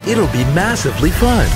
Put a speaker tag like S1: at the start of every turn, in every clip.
S1: It'll be massively fun.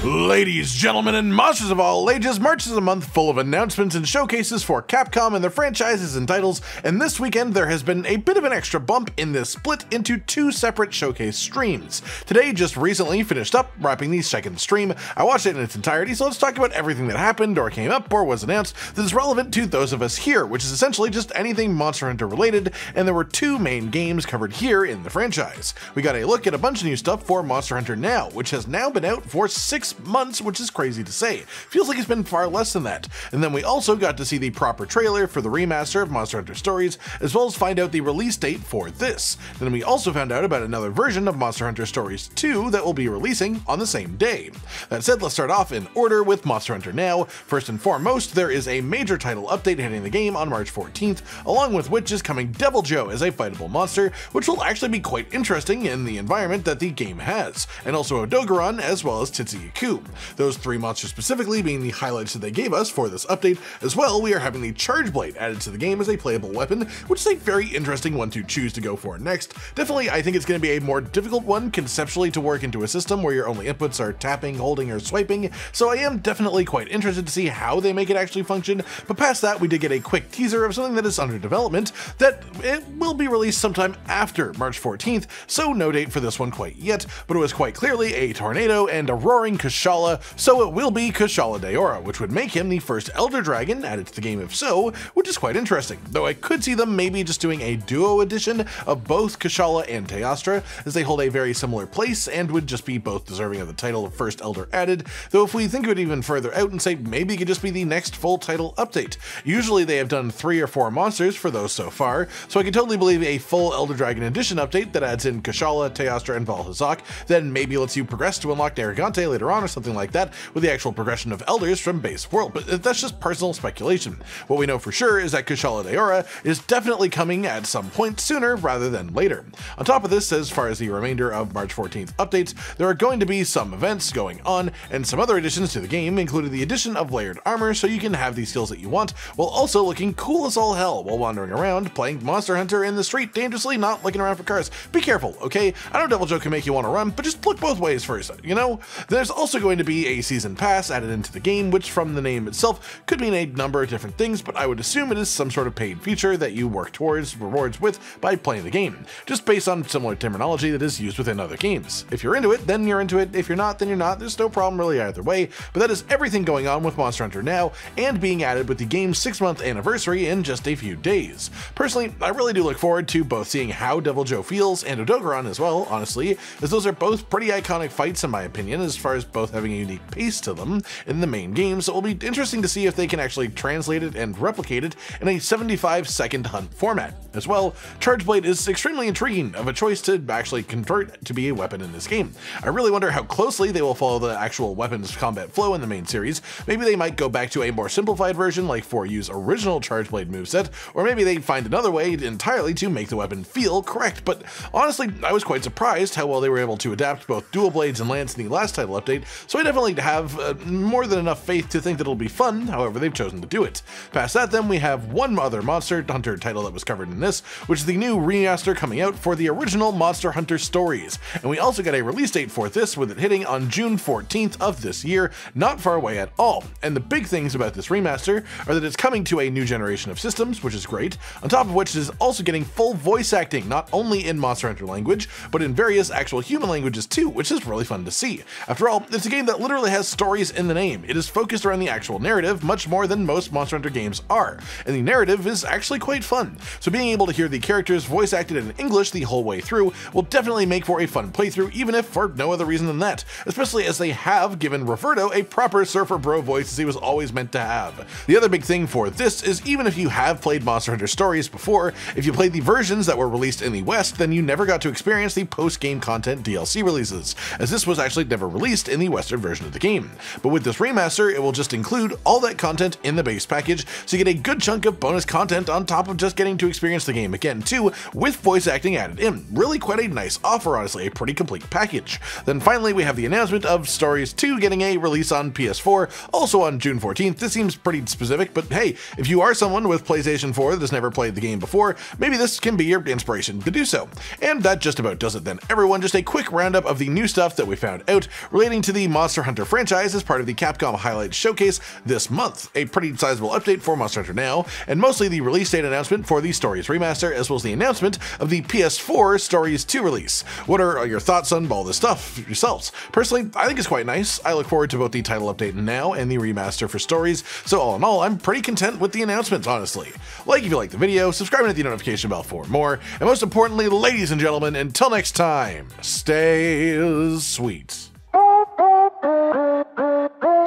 S2: Ladies, gentlemen, and monsters of all ages, March is a month full of announcements and showcases for Capcom and their franchises and titles, and this weekend there has been a bit of an extra bump in this split into two separate showcase streams. Today just recently finished up wrapping the second stream. I watched it in its entirety, so let's talk about everything that happened or came up or was announced that is relevant to those of us here, which is essentially just anything Monster Hunter related, and there were two main games covered here in the franchise. We got a look at a bunch of new stuff for Monster Hunter Now, which has now been out for 6 months, which is crazy to say. Feels like it's been far less than that. And then we also got to see the proper trailer for the remaster of Monster Hunter Stories, as well as find out the release date for this. Then we also found out about another version of Monster Hunter Stories 2 that will be releasing on the same day. That said, let's start off in order with Monster Hunter Now. First and foremost, there is a major title update hitting the game on March 14th, along with which is coming Deviljho as a fightable monster, which will actually be quite interesting in the environment that the game has, and also Odogaron as well as Tsuyaku. Those three monsters specifically being the highlights that they gave us for this update. As well, we are having the Charge Blade added to the game as a playable weapon, which is a very interesting one to choose to go for next. Definitely, I think it's going to be a more difficult one conceptually to work into a system where your only inputs are tapping, holding, or swiping, so I am definitely quite interested to see how they make it actually function. But past that, we did get a quick teaser of something that is under development, that it will be released sometime after March 14th, so no date for this one quite yet, but it was quite clearly a tornado and a roaring Kushala, so it will be Kushala Daora, which would make him the first Elder Dragon added to the game if so, which is quite interesting, though I could see them maybe just doing a duo edition of both Kushala and Teostra, as they hold a very similar place and would just be both deserving of the title of first Elder added, though if we think of it even further out and say maybe it could just be the next full title update. Usually they have done 3 or 4 monsters for those so far, so I can totally believe a full Elder Dragon edition update that adds in Kushala, Teostra, and Valhazak, then maybe lets you progress to unlock Narragante later on or something like that, with the actual progression of elders from base world, but that's just personal speculation. What we know for sure is that Kushala Daora is definitely coming at some point sooner rather than later. On top of this, as far as the remainder of March 14th updates, there are going to be some events going on, and some other additions to the game, including the addition of layered armor so you can have the skills that you want, while also looking cool as all hell while wandering around playing Monster Hunter in the street dangerously, not looking around for cars. Be careful, okay? I know Deviljho can make you want to run, but just look both ways first, you know? There's also going to be a season pass added into the game, which from the name itself could mean a number of different things, but I would assume it is some sort of paid feature that you work towards rewards with by playing the game, just based on similar terminology that is used within other games. If you're into it, then you're into it. If you're not, then you're not. There's no problem really either way, but that is everything going on with Monster Hunter Now, and being added with the game's 6-month anniversary in just a few days. Personally, I really do look forward to both seeing how Deviljho feels and Odogaron as well, honestly, as those are both pretty iconic fights in my opinion, as far as both having a unique pace to them in the main game, so it will be interesting to see if they can actually translate it and replicate it in a 75-second hunt format. As well, Charge Blade is extremely intriguing of a choice to actually convert to be a weapon in this game. I really wonder how closely they will follow the actual weapons combat flow in the main series. Maybe they might go back to a more simplified version like 4U's original Charge Blade moveset, or maybe they find another way entirely to make the weapon feel correct, but honestly, I was quite surprised how well they were able to adapt both dual blades and lance in the last title update, so I definitely have more than enough faith to think that it'll be fun, however they've chosen to do it. Past that then, we have one other Monster Hunter title that was covered in this, which is the new remaster coming out for the original Monster Hunter Stories, and we also got a release date for this, with it hitting on June 14th of this year, not far away at all. And the big things about this remaster are that it's coming to a new generation of systems, which is great, on top of which it is also getting full voice acting, not only in Monster Hunter language, but in various actual human languages too, which is really fun to see. After all, it's a game that literally has stories in the name. It is focused around the actual narrative much more than most Monster Hunter games are, and the narrative is actually quite fun. So being able to hear the characters voice acted in English the whole way through will definitely make for a fun playthrough, even if for no other reason than that, especially as they have given Roberto a proper surfer bro voice as he was always meant to have. The other big thing for this is even if you have played Monster Hunter Stories before, if you played the versions that were released in the West, then you never got to experience the post-game content DLC releases, as this was actually never released in in the Western version of the game. But with this remaster, it will just include all that content in the base package, so you get a good chunk of bonus content on top of just getting to experience the game again too, with voice acting added in. Really quite a nice offer, honestly, a pretty complete package. Then finally we have the announcement of Stories 2 getting a release on PS4, also on June 14th. This seems pretty specific, but hey, if you are someone with PlayStation 4 that has never played the game before, maybe this can be your inspiration to do so. And that just about does it then, everyone. Just a quick roundup of the new stuff that we found out relating to the Monster Hunter franchise as part of the Capcom Highlights Showcase this month. A pretty sizable update for Monster Hunter Now, and mostly the release date announcement for the Stories Remaster, as well as the announcement of the PS4 Stories 2 release. What are your thoughts on all this stuff yourselves? Personally, I think it's quite nice. I look forward to both the title update now and the remaster for Stories, so all in all, I'm pretty content with the announcements, honestly. Like if you like the video, subscribe and hit the notification bell for more, and most importantly, ladies and gentlemen, until next time, stay sweet.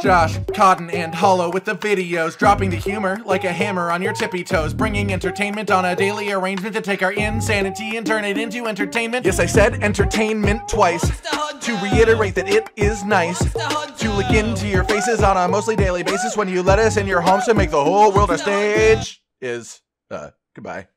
S3: Josh, Cotton, and Hollow with the videos, dropping the humor like a hammer on your tippy toes, bringing entertainment on a daily arrangement to take our insanity and turn it into entertainment. Yes, I said entertainment twice, to reiterate that it is nice to look into your faces on a mostly daily basis when you let us in your homes to make the whole world a stage. Goodbye.